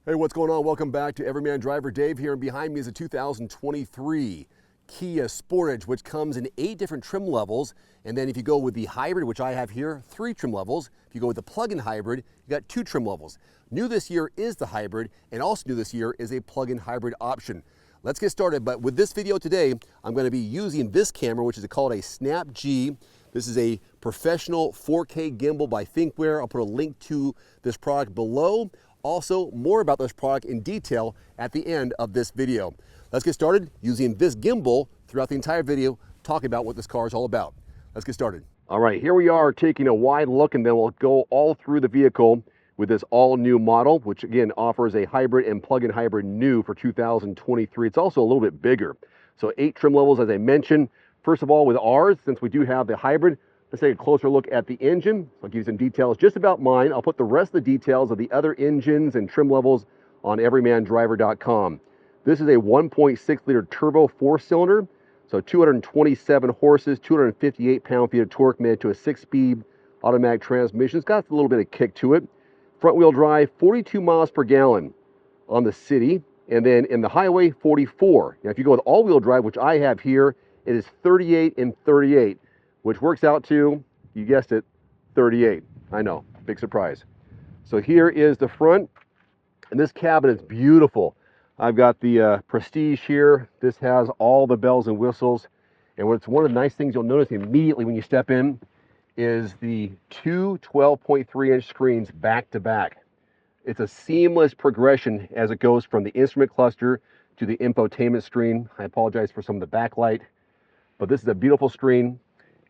Hey, what's going on? Welcome back to Everyman Driver Dave here, and behind me is a 2023 Kia Sportage, which comes in 8 different trim levels. And then if you go with the hybrid, which I have here, 3 trim levels. If you go with the plug-in hybrid, you got 2 trim levels. New this year is the hybrid, and also new this year is a plug-in hybrid option. Let's get started, but with this video today, I'm going to be using this camera, which is called a SnapG. This is a professional 4K gimbal by Thinkware. I'll put a link to this product below. Also, more about this product in detail at the end of this video. Let's get started using this gimbal throughout the entire video, talking about what this car is all about. Let's get started. All right, here we are taking a wide look, and then we'll go all through the vehicle with this all-new model, which again offers a hybrid and plug-in hybrid new for 2023. It's also a little bit bigger. So 8 trim levels, as I mentioned. First of all, with ours, since we do have the hybrid, let's take a closer look at the engine. So I'll give you some details just about mine. I'll put the rest of the details of the other engines and trim levels on everymandriver.com. This is a 1.6 liter turbo 4-cylinder, so 227 horses, 258 pound-feet of torque, made to a 6-speed automatic transmission. It's got a little bit of kick to it. Front-wheel drive, 42 miles per gallon on the city, and then in the highway, 44. Now, if you go with all-wheel drive, which I have here, it is 38 and 38. Which works out to, you guessed it, 38. I know, big surprise. So here is the front, and this cabin is beautiful. I've got the Prestige here. This has all the bells and whistles, and what's one of the nice things you'll notice immediately when you step in is the 2 12.3-inch screens back to back. It's a seamless progression as it goes from the instrument cluster to the infotainment screen. I apologize for some of the backlight, but this is a beautiful screen.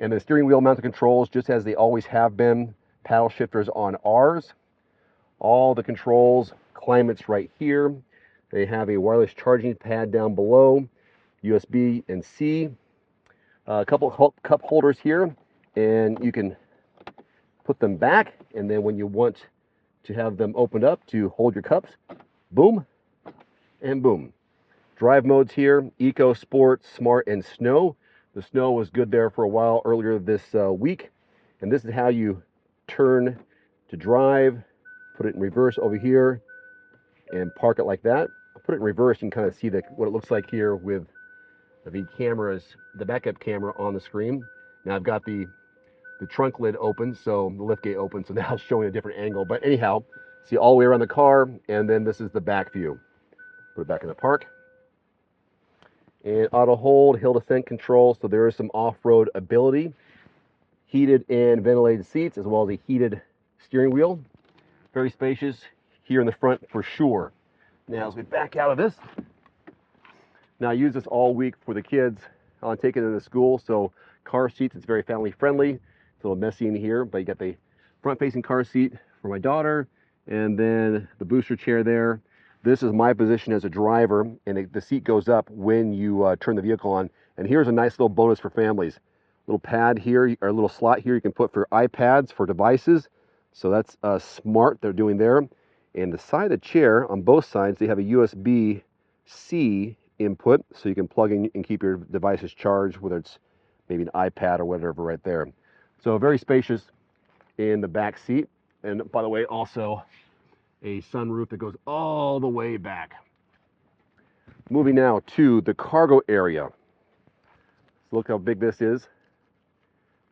And the steering wheel mounted controls, just as they always have been. Paddle shifters on ours. All the controls, climates right here. They have a wireless charging pad down below, USB and C. A couple of cup holders here, and you can put them back. And then when you want to have them opened up to hold your cups, boom and boom. Drive modes here: Eco, Sport, Smart, and Snow. The snow was good there for a while earlier this week. And this is how you turn to drive. Put it in reverse over here and park it like that. I'll put it in reverse. You can kind of see what it looks like here with the cameras, the backup camera on the screen. Now I've got the trunk lid open, so the lift gate open, so now it's showing a different angle. But anyhow, see all the way around the car, and then this is the back view. Put it back in the park. And auto hold, hill descent control, so there is some off-road ability. Heated and ventilated seats, as well as a heated steering wheel. Very spacious here in the front for sure. Now as we back out of this, now I use this all week for the kids. I'll take it into school, so car seats, it's very family friendly. It's a little messy in here, but you got the front-facing car seat for my daughter, and then the booster chair there. This is my position as a driver, and the seat goes up when you turn the vehicle on. And here's a nice little bonus for families. Little pad here, or a little slot here you can put for iPads, for devices. So that's smart, they're doing there. And the side of the chair, on both sides, they have a USB-C input, so you can plug in and keep your devices charged, whether it's maybe an iPad or whatever right there. So very spacious in the back seat. And by the way, also a sunroof that goes all the way back. Moving now to the cargo area. So look how big this is.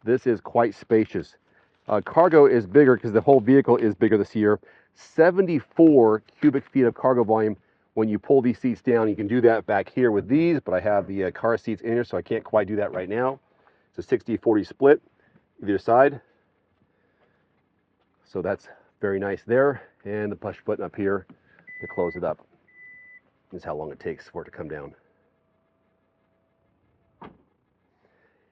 This is quite spacious. Cargo is bigger because the whole vehicle is bigger this year. 74 cubic feet of cargo volume. When you pull these seats down, you can do that back here with these, but I have the car seats in here, so I can't quite do that right now. It's a 60-40 split either side. So that's very nice there. And the push button up here to close it up. This is how long it takes for it to come down. You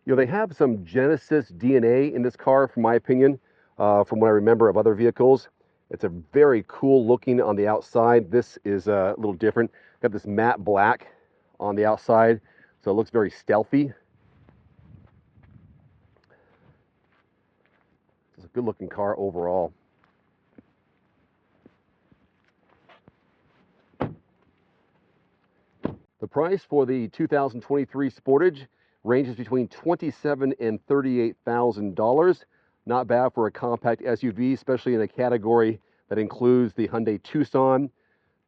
know, they have some Genesis DNA in this car, from my opinion, from what I remember of other vehicles. It's a very cool looking on the outside. This is a little different. Got this matte black on the outside, so it looks very stealthy. It's a good looking car overall. The price for the 2023 Sportage ranges between $27,000 and $38,000. Not bad for a compact SUV, especially in a category that includes the Hyundai Tucson,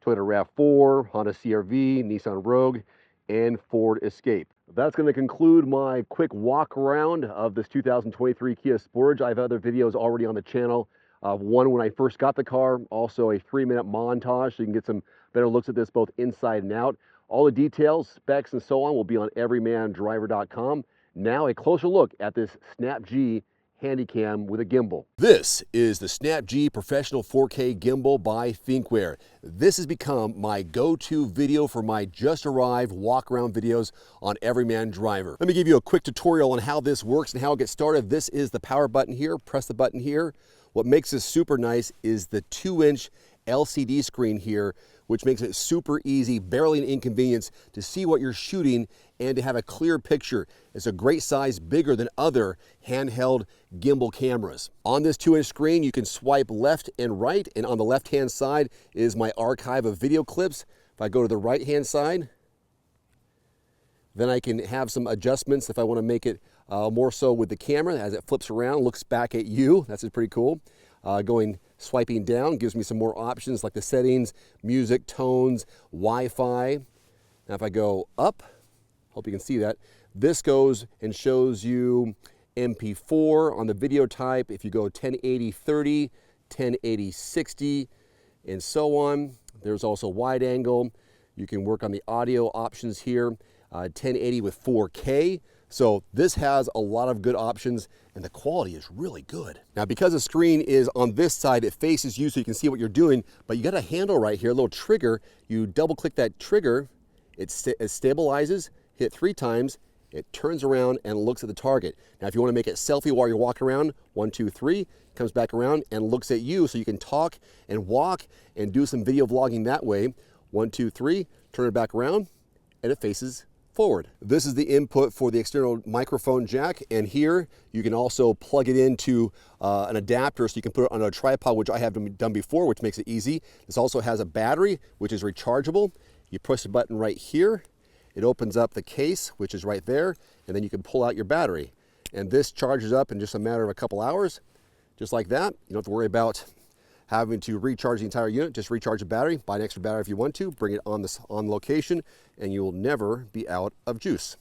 Toyota RAV4, Honda CR-V, Nissan Rogue, and Ford Escape. That's going to conclude my quick walk around of this 2023 Kia Sportage. I have other videos already on the channel. One when I first got the car, also a 3-minute montage so you can get some better looks at this both inside and out. All the details, specs, and so on will be on everymandriver.com. Now a closer look at this SnapG Handycam with a gimbal. This is the SnapG Professional 4K Gimbal by Thinkware. This has become my go-to video for my just arrived walk-around videos on Everyman Driver. Let me give you a quick tutorial on how this works and how it gets started. This is the power button here. Press the button here. What makes this super nice is the 2-inch LCD screen here, which makes it super easy, barely an inconvenience to see what you're shooting and to have a clear picture. It's a great size, bigger than other handheld gimbal cameras. On this 2-inch screen, you can swipe left and right, and on the left-hand side is my archive of video clips. If I go to the right-hand side, then I can have some adjustments if I want to make it more so with the camera as it flips around, looks back at you. That's pretty cool. Swiping down gives me some more options like the settings, music, tones, Wi-Fi. Now if I go up, hope you can see that, this goes and shows you MP4 on the video type. If you go 1080-30, 1080-60, and so on. There's also wide angle. You can work on the audio options here, 1080 with 4K. So this has a lot of good options and the quality is really good. Now because the screen is on this side, it faces you so you can see what you're doing, but you got a handle right here, a little trigger. You double click that trigger, it stabilizes, hit 3 times, it turns around and looks at the target. Now if you want to make it selfie while you're walking around, 1, 2, 3, comes back around and looks at you so you can talk and walk and do some video vlogging that way. 1, 2, 3, turn it back around and it faces forward. This is the input for the external microphone jack, and here you can also plug it into an adapter so you can put it on a tripod, which I have done before, which makes it easy. This also has a battery which is rechargeable. You push the button right here, it opens up the case, which is right there, and then you can pull out your battery, and this charges up in just a matter of a couple hours, just like that. You don't have to worry about having to recharge the entire unit. Just recharge the battery, buy an extra battery if you want to, bring it on location, and you will never be out of juice.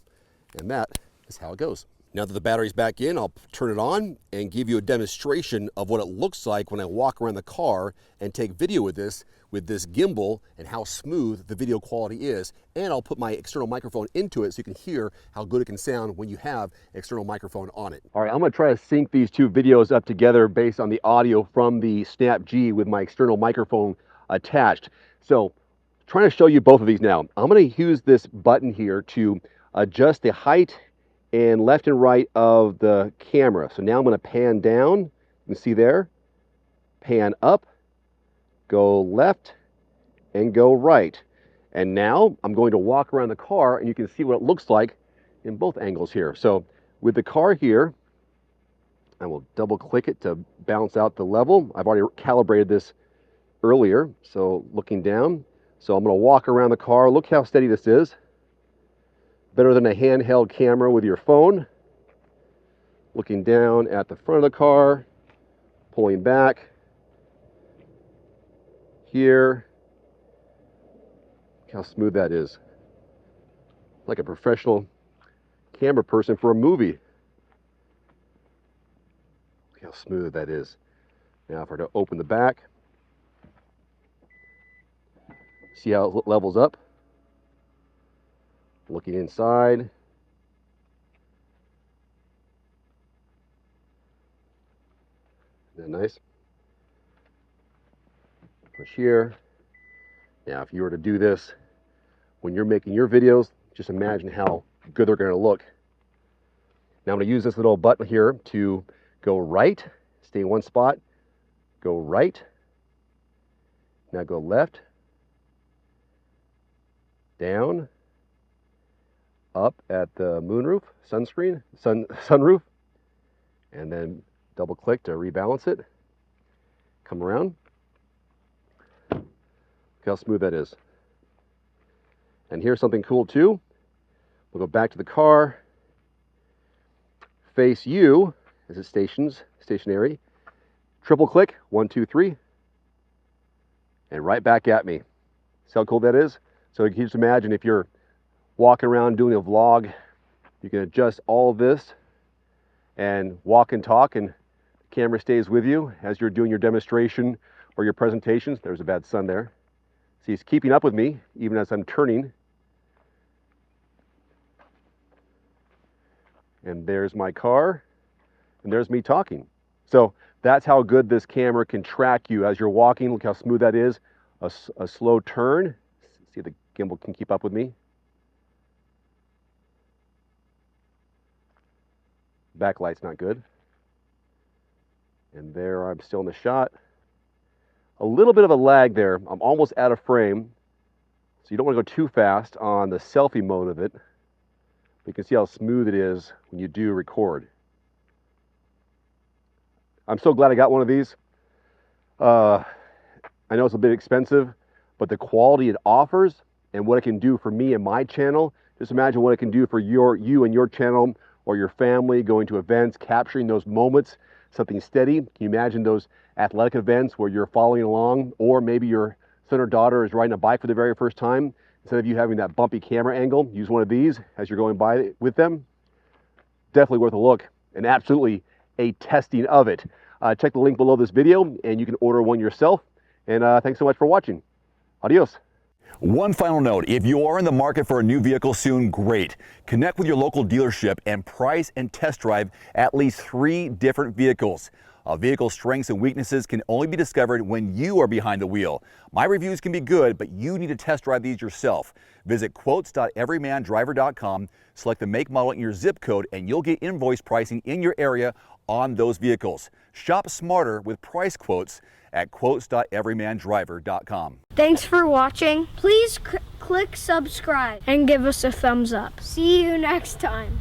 And that is how it goes. Now that the battery's back in, I'll turn it on and give you a demonstration of what it looks like when I walk around the car and take video with this gimbal and how smooth the video quality is. And I'll put my external microphone into it so you can hear how good it can sound when you have external microphone on it. All right, I'm gonna try to sync these two videos up together based on the audio from the SnapG with my external microphone attached. So, trying to show you both of these now. I'm gonna use this button here to adjust the height and left and right of the camera. So now I'm gonna pan down, you can see there, pan up, go left, and go right. And now I'm going to walk around the car and you can see what it looks like in both angles here. So with the car here, I will double click it to balance out the level. I've already calibrated this earlier, so looking down. So I'm gonna walk around the car. Look how steady this is. Better than a handheld camera with your phone. Looking down at the front of the car, pulling back. Here, look how smooth that is. Like a professional camera person for a movie. Look how smooth that is. Now if I were to open the back, see how it levels up. Looking inside. Isn't that nice? Push here. Now if you were to do this when you're making your videos, just imagine how good they're going to look. Now I'm going to use this little button here to go right, stay in one spot, go right, now go left, down, up at the moonroof, sunroof, and then double click to rebalance it, come around. Look how smooth that is. And here's something cool too. We'll go back to the car, face you as it stationary, triple click, 1, 2, 3, and right back at me. See how cool that is? So you can just imagine if you're walking around doing a vlog, you can adjust all of this and walk and talk, and the camera stays with you as you're doing your demonstration or your presentations. There's a bad sun there. See, he's keeping up with me even as I'm turning. And there's my car, and there's me talking. So that's how good this camera can track you as you're walking. Look how smooth that is. A slow turn. See if the gimbal can keep up with me. Backlight's not good. And there I'm still in the shot. A little bit of a lag there. I'm almost out of frame. So you don't want to go too fast on the selfie mode of it. But you can see how smooth it is when you do record. I'm so glad I got one of these. I know it's a bit expensive, but the quality it offers and what it can do for me and my channel, just imagine what it can do for you and your channel or your family, going to events, capturing those moments, something steady. Can you imagine those athletic events where you're following along, or maybe your son or daughter is riding a bike for the very first time? Instead of you having that bumpy camera angle, use one of these as you're going by with them. Definitely worth a look, and absolutely a testing of it. Check the link below this video and you can order one yourself. And thanks so much for watching. Adios. One final note, if you are in the market for a new vehicle soon, great. Connect with your local dealership and price and test drive at least 3 different vehicles. A vehicle's strengths and weaknesses can only be discovered when you are behind the wheel. My reviews can be good, but you need to test drive these yourself. Visit quotes.everymandriver.com, select the make, model, and your zip code, and you'll get invoice pricing in your area on those vehicles. Shop smarter with price quotes at quotes.everymandriver.com. Thanks for watching. Please click subscribe and give us a thumbs up. See you next time.